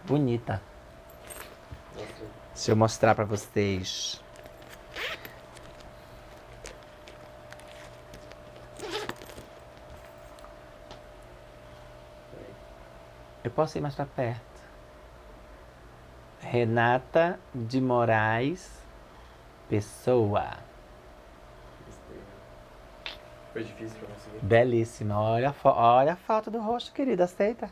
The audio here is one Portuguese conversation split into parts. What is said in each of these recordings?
Bonita. Deixa eu mostrar pra vocês. Eu posso ir mais pra perto. Renata de Moraes Pessoa. Foi difícil pra conseguir. Belíssima. Olha a foto do rosto, querida. Aceita?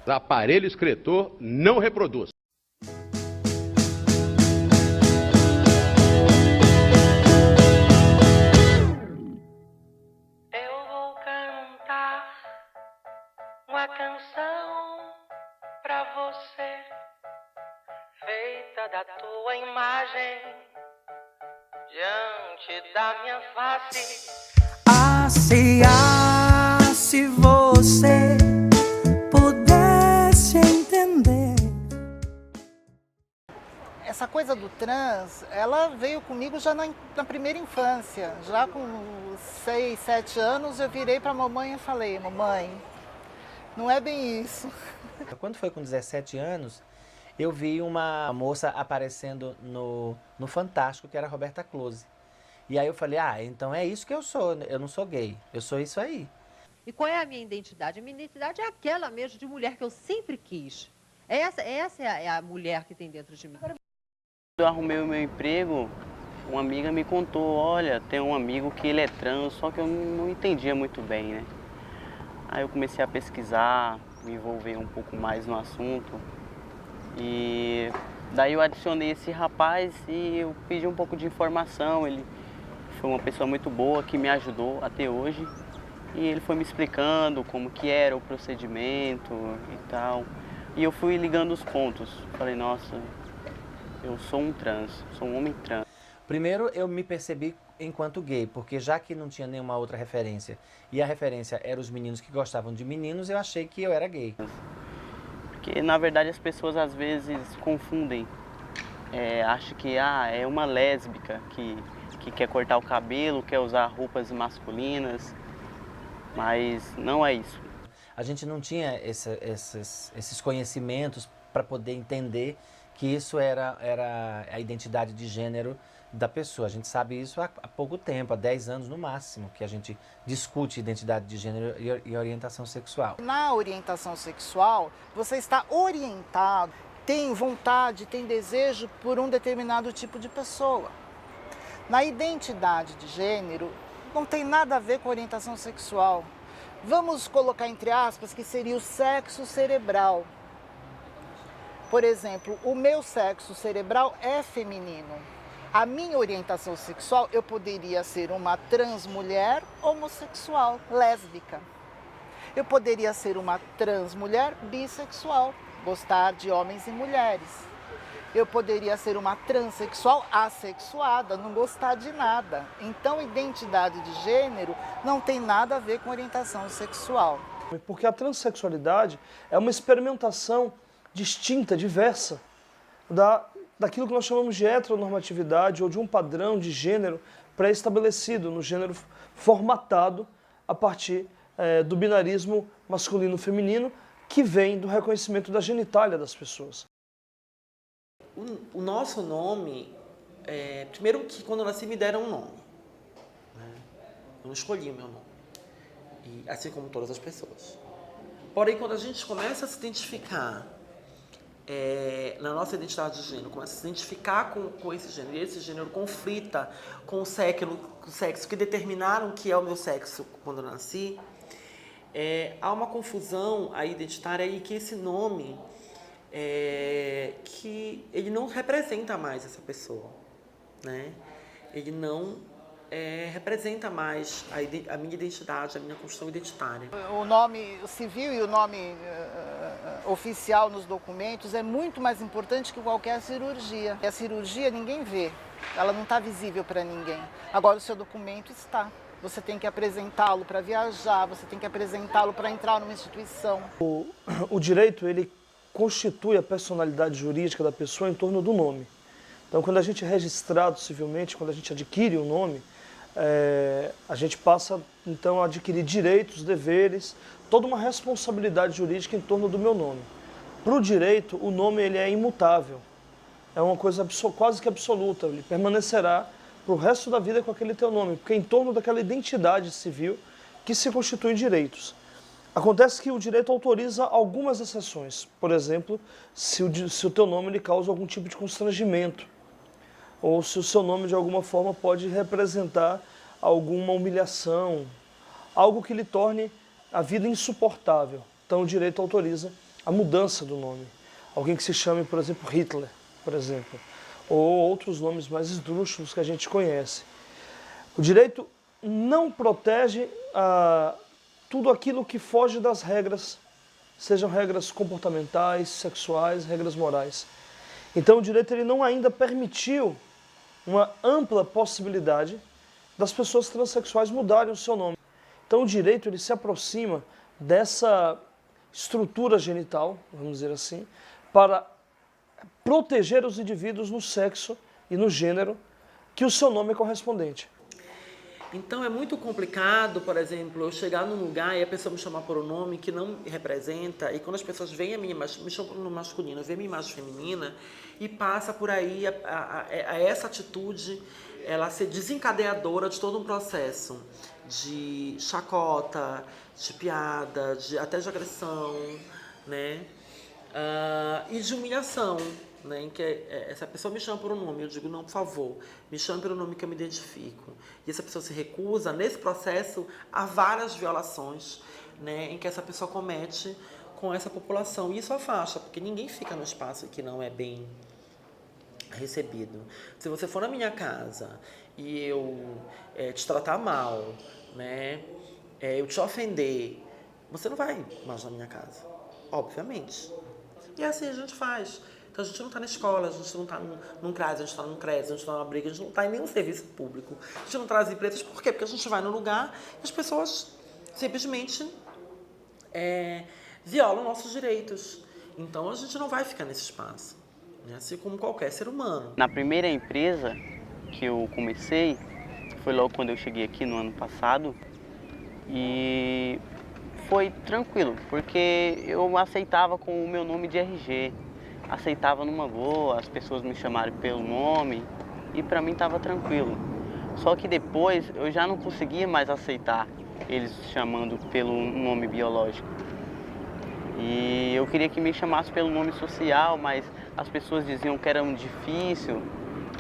Aparelho escritor não reproduz. Eu vou cantar uma canção pra você, feita da tua imagem, diante da minha face. Se você pudesse entender. Essa coisa do trans, ela veio comigo já na primeira infância. Já com 6, 7 anos, eu virei para a mamãe e falei: mamãe, não é bem isso. Quando foi com 17 anos, eu vi uma moça aparecendo no Fantástico, que era a Roberta Close. E aí eu falei, então é isso que eu sou, eu não sou gay, eu sou isso aí. E qual é a minha identidade? A minha identidade é aquela mesmo de mulher que eu sempre quis. Essa é a mulher que tem dentro de mim. Eu arrumei o meu emprego, uma amiga me contou, olha, tem um amigo que ele é trans, só que eu não entendia muito bem, né? Aí eu comecei a pesquisar, me envolver um pouco mais no assunto. E daí eu adicionei esse rapaz e eu pedi um pouco de informação. Ele foi uma pessoa muito boa que me ajudou até hoje. E ele foi me explicando como que era o procedimento e tal. E eu fui ligando os pontos. Falei, nossa, eu sou um trans, sou um homem trans. Primeiro eu me percebi enquanto gay, porque já que não tinha nenhuma outra referência, e a referência eram os meninos que gostavam de meninos, eu achei que eu era gay. Porque na verdade as pessoas às vezes confundem. Acham que é uma lésbica que quer cortar o cabelo, quer usar roupas masculinas, mas não é isso. A gente não tinha esses conhecimentos para poder entender que isso era a identidade de gênero da pessoa. A gente sabe isso há pouco tempo, há 10 anos no máximo, que a gente discute identidade de gênero e orientação sexual. Na orientação sexual, você está orientado, tem vontade, tem desejo por um determinado tipo de pessoa. Na identidade de gênero, não tem nada a ver com orientação sexual. Vamos colocar entre aspas que seria o sexo cerebral. Por exemplo, o meu sexo cerebral é feminino. A minha orientação sexual, eu poderia ser uma trans mulher homossexual, lésbica. Eu poderia ser uma trans mulher bissexual, gostar de homens e mulheres. Eu poderia ser uma transexual assexuada, não gostar de nada. Então, identidade de gênero não tem nada a ver com orientação sexual. Porque a transexualidade é uma experimentação distinta, diversa, daquilo que nós chamamos de heteronormatividade ou de um padrão de gênero pré-estabelecido, no gênero formatado a partir do binarismo masculino-feminino, que vem do reconhecimento da genitália das pessoas. O nosso nome, primeiro que quando eu nasci me deram um nome, né? Eu não escolhi o meu nome, assim como todas as pessoas. Porém, quando a gente começa a se identificar na nossa identidade de gênero, começa a se identificar com esse gênero, e esse gênero conflita com o sexo que determinaram que é o meu sexo quando eu nasci, há uma confusão aí identitária e que esse nome, que ele não representa mais essa pessoa, né? Ele não representa mais a minha identidade, a minha construção identitária. O nome civil e o nome oficial nos documentos é muito mais importante que qualquer cirurgia. E a cirurgia ninguém vê, ela não está visível para ninguém. Agora o seu documento está. Você tem que apresentá-lo para viajar, você tem que apresentá-lo para entrar numa instituição. O direito, ele constitui a personalidade jurídica da pessoa em torno do nome. Então, quando a gente é registrado civilmente, quando a gente adquire um nome, a gente passa então a adquirir direitos, deveres, toda uma responsabilidade jurídica em torno do meu nome. Para o direito, o nome ele é imutável, é uma coisa quase que absoluta, ele permanecerá para o resto da vida com aquele teu nome, porque é em torno daquela identidade civil que se constituem direitos. Acontece que o direito autoriza algumas exceções, por exemplo, se o teu nome lhe causa algum tipo de constrangimento, ou se o seu nome de alguma forma pode representar alguma humilhação, algo que lhe torne a vida insuportável. Então o direito autoriza a mudança do nome. Alguém que se chame, por exemplo, Hitler, por exemplo, ou outros nomes mais esdrúxulos que a gente conhece. O direito não protege tudo aquilo que foge das regras, sejam regras comportamentais, sexuais, regras morais. Então o direito ele não ainda permitiu uma ampla possibilidade das pessoas transexuais mudarem o seu nome. Então o direito ele se aproxima dessa estrutura genital, vamos dizer assim, para proteger os indivíduos no sexo e no gênero que o seu nome é correspondente. Então é muito complicado, por exemplo, eu chegar num lugar e a pessoa me chamar por um nome que não me representa, e quando as pessoas veem a minha imagem, me chamam por um nome masculino, veem a minha imagem feminina, e passa por aí a essa atitude, ela ser desencadeadora de todo um processo de chacota, de piada, até de agressão, né? E de humilhação. Né, em que essa pessoa me chama por um nome, eu digo, não, por favor, me chame pelo nome que eu me identifico. E essa pessoa se recusa, nesse processo, há várias violações, né, em que essa pessoa comete com essa população. E isso afasta, porque ninguém fica no espaço que não é bem recebido. Se você for na minha casa e eu te tratar mal, né, eu te ofender, você não vai mais na minha casa, obviamente. E assim a gente faz. Então a gente não está na escola, a gente não está num CRAS, a gente está num CRES, a gente está numa briga, a gente não está em nenhum serviço público. A gente não traz empresas, por quê? Porque a gente vai no lugar e as pessoas simplesmente violam nossos direitos. Então a gente não vai ficar nesse espaço, né? Assim como qualquer ser humano. Na primeira empresa que eu comecei, foi logo quando eu cheguei aqui no ano passado, e foi tranquilo, porque eu aceitava com o meu nome de RG. Aceitava numa boa, as pessoas me chamarem pelo nome e para mim estava tranquilo. Só que depois eu já não conseguia mais aceitar eles chamando pelo nome biológico. E eu queria que me chamasse pelo nome social, mas as pessoas diziam que era difícil,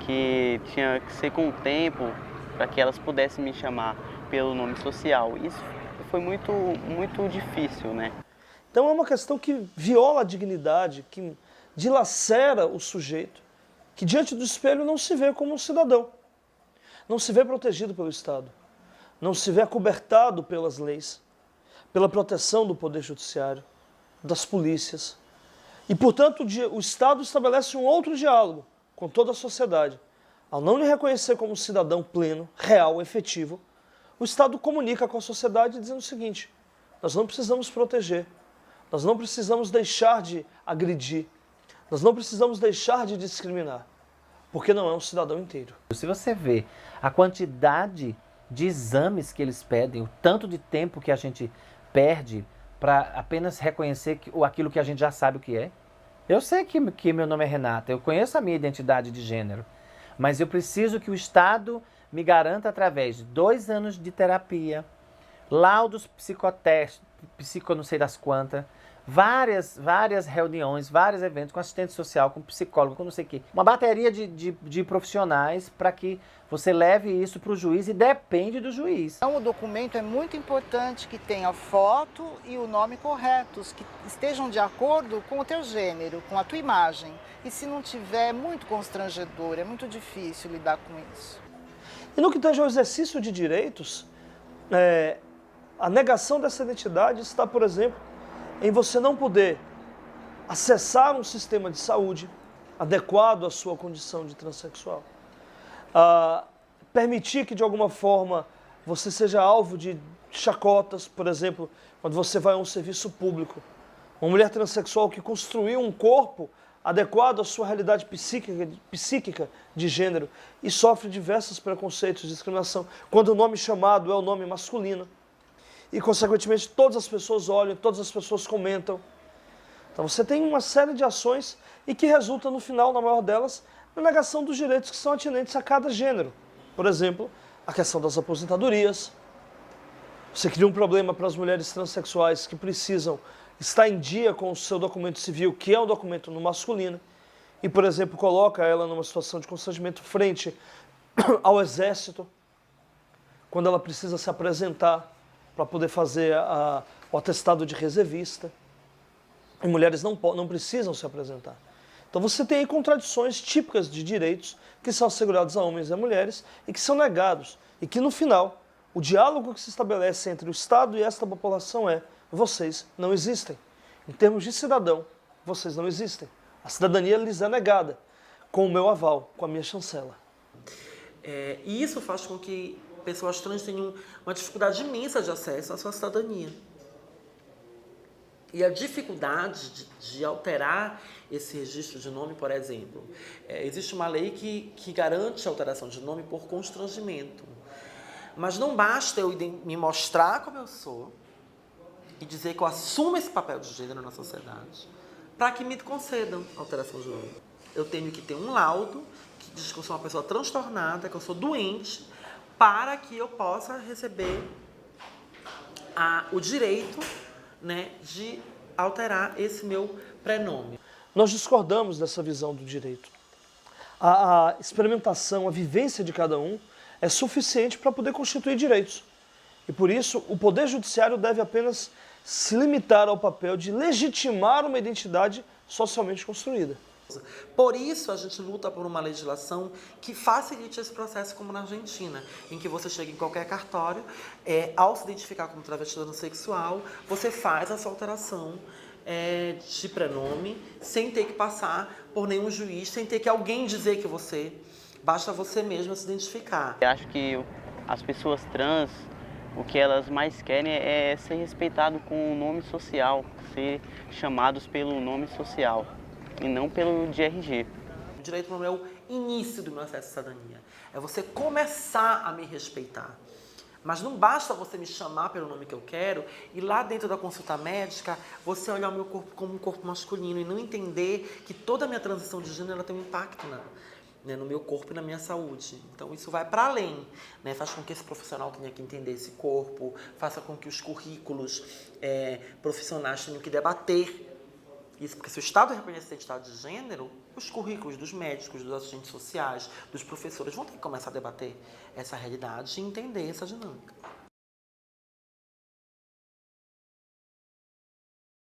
que tinha que ser com o tempo para que elas pudessem me chamar pelo nome social. Isso foi muito difícil, né? Então é uma questão que viola a dignidade, que dilacera o sujeito, que diante do espelho não se vê como um cidadão, não se vê protegido pelo Estado, não se vê acobertado pelas leis, pela proteção do Poder Judiciário, das polícias. E, portanto, o Estado estabelece um outro diálogo com toda a sociedade. Ao não lhe reconhecer como um cidadão pleno, real, efetivo, o Estado comunica com a sociedade dizendo o seguinte: nós não precisamos proteger, nós não precisamos deixar de agredir, nós não precisamos deixar de discriminar, porque não é um cidadão inteiro. Se você vê a quantidade de exames que eles pedem, o tanto de tempo que a gente perde para apenas reconhecer aquilo que a gente já sabe o que é. Eu sei que meu nome é Renata, eu conheço a minha identidade de gênero, mas eu preciso que o Estado me garanta através de 2 anos de terapia, laudos psicotestes, não sei das quantas, várias reuniões, vários eventos com assistente social, com psicólogo, com não sei o quê. Uma bateria de profissionais para que você leve isso para o juiz e depende do juiz. Então o documento é muito importante que tenha foto e o nome corretos, que estejam de acordo com o teu gênero, com a tua imagem. E se não tiver, é muito constrangedor, é muito difícil lidar com isso. E no que tange ao exercício de direitos, a negação dessa identidade está, por exemplo, em você não poder acessar um sistema de saúde adequado à sua condição de transexual. Permitir que, de alguma forma, você seja alvo de chacotas, por exemplo, quando você vai a um serviço público. Uma mulher transexual que construiu um corpo adequado à sua realidade psíquica de gênero e sofre diversos preconceitos e discriminação, quando o nome chamado é o nome masculino. E, consequentemente, todas as pessoas olham, todas as pessoas comentam. Então você tem uma série de ações e que resulta, no final, na maior delas, na negação dos direitos que são atinentes a cada gênero. Por exemplo, a questão das aposentadorias. Você cria um problema para as mulheres transexuais que precisam estar em dia com o seu documento civil, que é um documento no masculino, e, por exemplo, coloca ela numa situação de constrangimento frente ao exército, quando ela precisa se apresentar para poder fazer o atestado de reservista. E mulheres não precisam se apresentar. Então você tem aí contradições típicas de direitos que são assegurados a homens e a mulheres e que são negados. E que, no final, o diálogo que se estabelece entre o Estado e esta população é: vocês não existem. Em termos de cidadão, vocês não existem. A cidadania lhes é negada, com o meu aval, com a minha chancela. E isso faz com que pessoas trans tenham uma dificuldade imensa de acesso à sua cidadania. E a dificuldade de alterar esse registro de nome, por exemplo, existe uma lei que garante a alteração de nome por constrangimento. Mas não basta eu me mostrar como eu sou e dizer que eu assumo esse papel de gênero na sociedade para que me concedam a alteração de nome. Eu tenho que ter um laudo que diz que eu sou uma pessoa transtornada, que eu sou doente, para que eu possa receber o direito, né, de alterar esse meu prenome. Nós discordamos dessa visão do direito. A experimentação, a vivência de cada um é suficiente para poder constituir direitos. E por isso, o Poder Judiciário deve apenas se limitar ao papel de legitimar uma identidade socialmente construída. Por isso, a gente luta por uma legislação que facilite esse processo, como na Argentina, em que você chega em qualquer cartório, ao se identificar como travesti transexual, você faz a sua alteração de prenome, sem ter que passar por nenhum juiz, sem ter que alguém dizer que você, basta você mesma se identificar. Eu acho que as pessoas trans, o que elas mais querem é ser respeitados com o nome social, ser chamados pelo nome social e não pelo de RG. O direito ao nome é o início do meu acesso à cidadania. É você começar a me respeitar. Mas não basta você me chamar pelo nome que eu quero e lá dentro da consulta médica você olhar o meu corpo como um corpo masculino e não entender que toda a minha transição de gênero ela tem um impacto no meu corpo e na minha saúde. Então isso vai para além, né? Faz com que esse profissional tenha que entender esse corpo, faça com que os currículos profissionais tenham que debater isso, porque se o Estado reconhecer a identidade de gênero, os currículos dos médicos, dos assistentes sociais, dos professores vão ter que começar a debater essa realidade e entender essa dinâmica.